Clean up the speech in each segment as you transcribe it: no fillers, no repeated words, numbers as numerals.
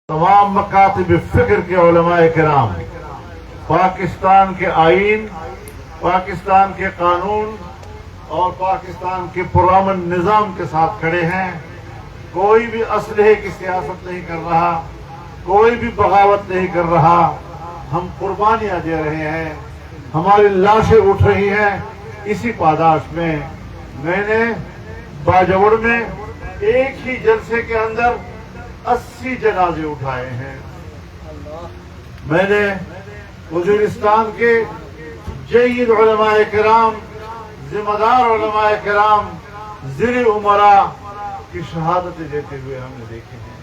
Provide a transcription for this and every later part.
तमाम मकातिब फिक्र के उलमाए किराम, पाकिस्तान के आइन, पाकिस्तान के कानून और पाकिस्तान के पुरअमन निज़ाम के साथ खड़े हैं। कोई भी असलहे की सियासत नहीं कर रहा, कोई भी बगावत नहीं कर रहा। हम कुर्बानियां दे रहे हैं, हमारी लाशें उठ रही हैं। इसी पादाश में मैंने बाजवड़ में एक ही जलसे के अंदर 80 जनाजे उठाए हैं। मैंने वज़ीरिस्तान के जय्यद उलमाए किराम, जिम्मेदार उलमाए किराम, ज़िर उमरा की शहादतें देते हुए हमने देखे हैं।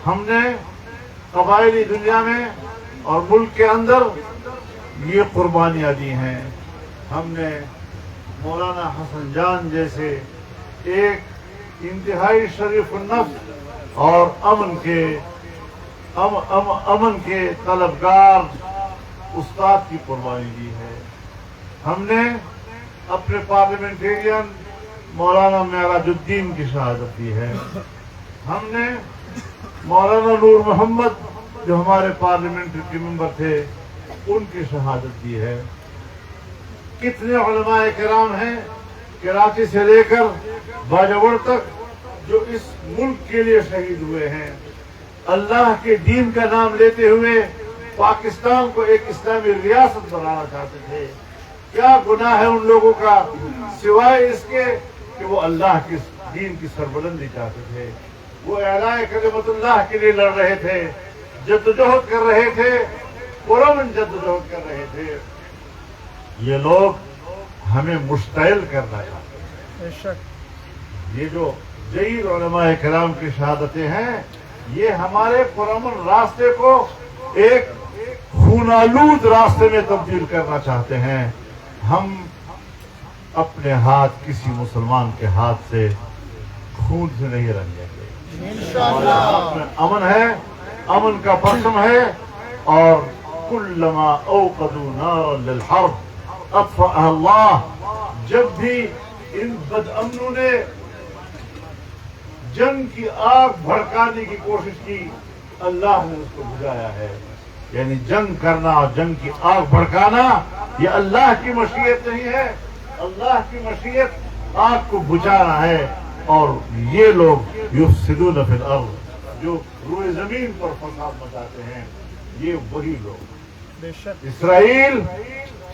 हमने कबायली दुनिया में और मुल्क के अंदर ये कुर्बानियां दी हैं। हमने मौलाना हसन जान जैसे एक इंतहाई शरीफ नफ्स और अमन के तलबगार उस्ताद की कुर्बानी दी है। हमने अपने पार्लियामेंटेरियन मौलाना मेराजुद्दीन की शहादत दी है। हमने मौलाना नूर मोहम्मद जो हमारे पार्लियामेंट के मेंबर थे उनकी शहादत दी है। कितने उलमाए किराम हैं कराची से लेकर बाजवड़ तक जो इस मुल्क के लिए शहीद हुए हैं। अल्लाह के दीन का नाम लेते हुए पाकिस्तान को एक इस्लामी रियासत बनाना चाहते थे। क्या गुनाह है उन लोगों का सिवाय इसके कि वो अल्लाह के दीन की सरबुलंदी चाहते थे। वो एलाए कलिमतुल्लाह के लिए लड़ रहे थे, जद्दोजहद कर रहे थे, पुरअमन जद्दोजहद कर रहे थे। ये लोग हमें मुश्तइल करना चाहते हैं। ये जो जय्यद उलमाए किराम की शहादतें हैं, ये हमारे पुरअमन रास्ते को एक खूनालूद रास्ते में तब्दील करना चाहते हैं। हम अपने हाथ किसी मुसलमान के हाथ से खून से नहीं रंगेंगे। इंशाअल्लाह में अमन है, अमन का परचम है। और कुल्लमा औक़दू नारन लिल हर्ब अत्फ़अहा अल्लाह, जब भी इन बदअमनों ने जंग की आग भड़काने की कोशिश की, अल्लाह ने उसको बुझाया है। यानी जंग करना और जंग की आग भड़काना ये अल्लाह की मशीयत नहीं है। अल्लाह की मशीयत आग को बुझाना है। और ये लोग युफ्सिदून फिल अर्ज़, जो रूए जमीन पर फसाद मचाते हैं, ये वही लोग। इसराइल,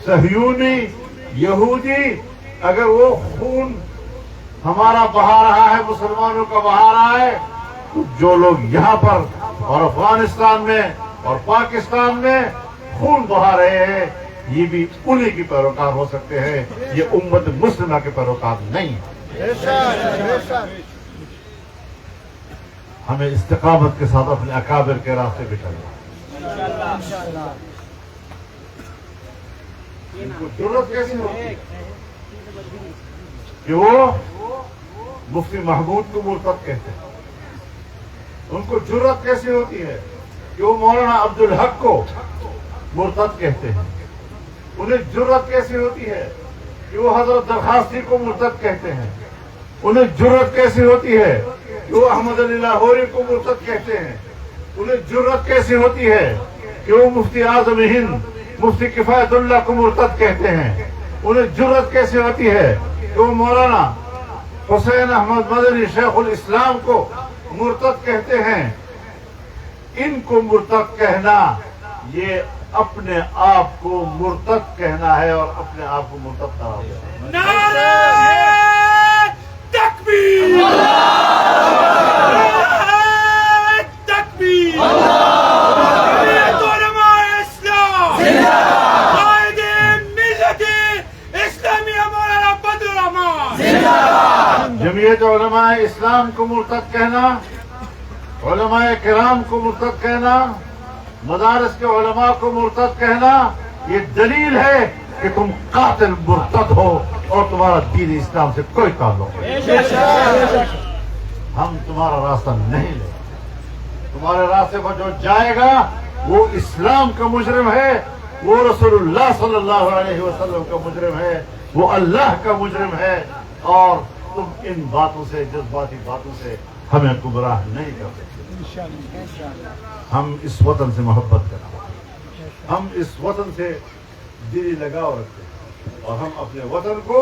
सहयूनी, यहूदी, अगर वो खून हमारा बहा रहा है, मुसलमानों का बहा रहा है, तो जो लोग यहाँ पर और अफगानिस्तान में और पाकिस्तान में खून बहा रहे हैं, ये भी उन्हीं की पैरोकार हो सकते हैं। ये उम्मत मुस्लिमा के पैरोकार नहीं है। हमें इस्तिकामत के साथ अपने अकाबिर के रास्ते पे चलना। इनको जरूरत कैसी होती है कि वो मुफ्ती महमूद को मुर्तद कहते हैं। उनको जरूरत कैसी होती है कि वो मौलाना अब्दुल हक को मुर्तद कहते हैं। उन्हें जरूरत कैसी होती है कि वो हजरत दरखास्ती को मुर्तद कहते हैं। उन्हें जरूरत कैसी होती है कि वो अहमद अली लाहौरी को मुर्तद कहते हैं। उन्हें जरूरत कैसी होती है कि वो मुफ्ती आजम हिंद, मुफ्ती किफायतुल्लाह को मुर्तद कहते हैं। उन्हें जरूरत कैसी होती है कि वो मौलाना हुसैन अहमद मदनी शेखुल इस्लाम को मुर्तद कहते हैं। इनको मुर्तद कहना ये अपने आप को मुर्तद कहना है और अपने आप को मुर्तद करार देना। नारे तकबीर, नारे तकबीर, जमीयत उलमाए इस्लाम, कायदे मिल्लत इस्लामिया मौलाना बदरुर रहमान। जमीयत उलमाए इस्लाम को मुर्तद कहना, उलमाए किराम को मुर्तद कहना, मदारस के उलमा को मुर्तद कहना, ये दलील है कि तुम कातिल मुर्तद हो और तुम्हारा दीन इस्लाम से कोई ताल्लुक नहीं। हम तुम्हारा रास्ता नहीं लेंगे। तुम्हारे रास्ते पर जो जाएगा वो इस्लाम का मुजरिम है, वो रसूलुल्लाह सल्लल्लाहु अलैहि वसल्लम का मुजरिम है, वो अल्लाह का मुजरिम है। और तुम इन बातों से, जज्बाती बातों से हमें गुमराह नहीं कर सकते। ہم اس وطن سے محبت کرتے ہیں، ہم اس وطن سے دلی لگاؤ رکھتے ہیں، اور ہم اپنے وطن کو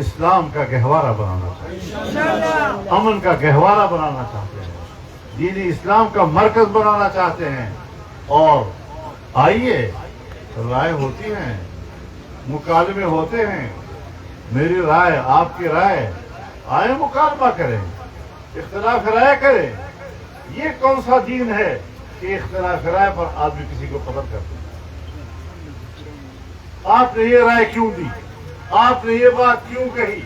اسلام کا گہوارہ بنانا چاہتے ہیں، امن کا گہوارہ بنانا چاہتے ہیں، دینی اسلام کا مرکز بنانا چاہتے ہیں۔ اور آئیے، رائے ہوتی ہیں، مکالمے ہوتے ہیں، میری رائے، آپ کی رائے، آئے مکالمہ کریں، اختلاف رائے کریں۔ یہ کون سا دین ہے کہ اختلاف رائے پر آدمی کسی کو قتل کرتے ہیں؟ آپ نے یہ رائے کیوں دی؟ آپ نے یہ بات کیوں کہی؟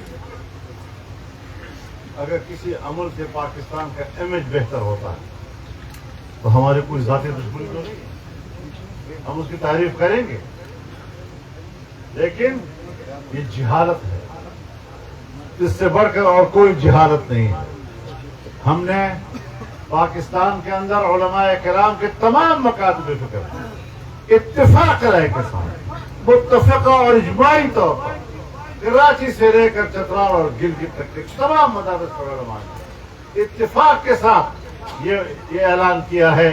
اگر کسی عمل سے پاکستان کا امیج بہتر ہوتا ہے تو ہماری کوئی ذاتی دشمنی تو نہیں ہے، ہم اس کی تعریف کریں گے، لیکن یہ جہالت ہے، اس سے بڑھ کر اور کوئی جہالت نہیں ہے۔ ہم نے پاکستان کے اندر علماء کرام کے تمام مکاتب فکر اتفاق رائے کے ساتھ متفقہ اور اجماعی طور پر کراچی سے لے کر چترال اور گلگت تک کے تمام مدارس پر علماء نے اتفاق کے ساتھ یہ اعلان کیا ہے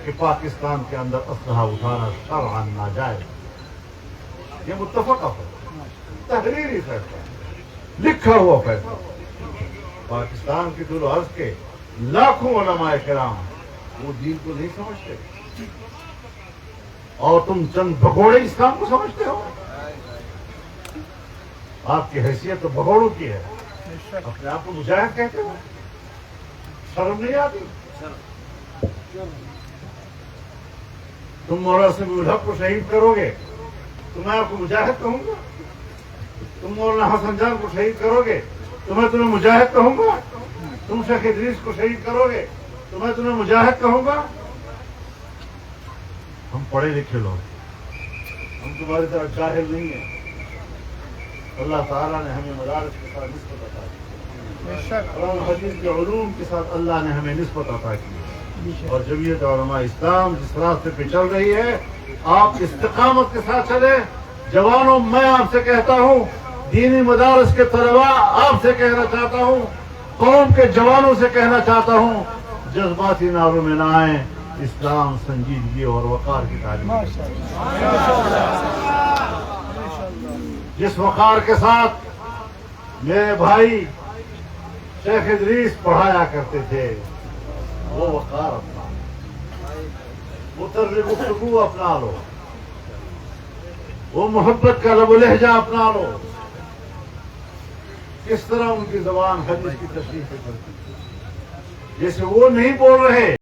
کہ پاکستان کے اندر اسلحہ اٹھانا شرعاً ناجائز۔ یہ متفقہ ہے، تحریری فیصلہ، لکھا ہوا فیصلہ۔ پاکستان کی طول و عرض کے لاکھوں علماء کرام وہ دین کو نہیں سمجھتے، اور تم چند بگوڑے اسلام کو سمجھتے ہو۔ آپ کی حیثیت تو بگوڑوں کی ہے، اپنے آپ کو مجاہد کہتے ہو، شرم نہیں آتی؟ تم مولانا سمیع الحق کو شہید کرو گے تو میں آپ کو مجاہد کہوں گا؟ تم مولانا حسن جان کو شہید کرو گے تو میں تمہیں مجاہد کہوں گا؟ تم شیخ ادریس کو شہید کرو گے تو میں تمہیں مجاہد کہوں گا؟ ہم پڑھے لکھے لوگ، ہم تمہاری طرح جاہل نہیں ہیں۔ اللہ تعالیٰ نے ہمیں مدارس کے ساتھ نسبت عطا کی، قرآن حدیث کے علوم کے ساتھ اللہ نے ہمیں نسبت عطا کی، اور جمعیت علماء اسلام جس راستے پہ چل رہی ہے آپ استقامت کے ساتھ چلیں۔ جوانوں، میں آپ سے کہتا ہوں، دینی مدارس کے طلباء آپ سے کہنا چاہتا ہوں، قوم کے جوانوں سے کہنا چاہتا ہوں، جذباتی نعروں میں نہ آئیں، اسلام سنجیدگی اور وقار کی تعلیم ہے۔ جس وقار کے ساتھ میرے بھائی شیخ ادریس پڑھایا کرتے تھے، وہ وقار اپنا، وہ طرز گفتگو اپنا لو، وہ محبت کا لب و لہجہ اپنا لو۔ کس طرح ان کی زبان حدیث کی تشریح پہ کرتی، جیسے وہ نہیں بول رہے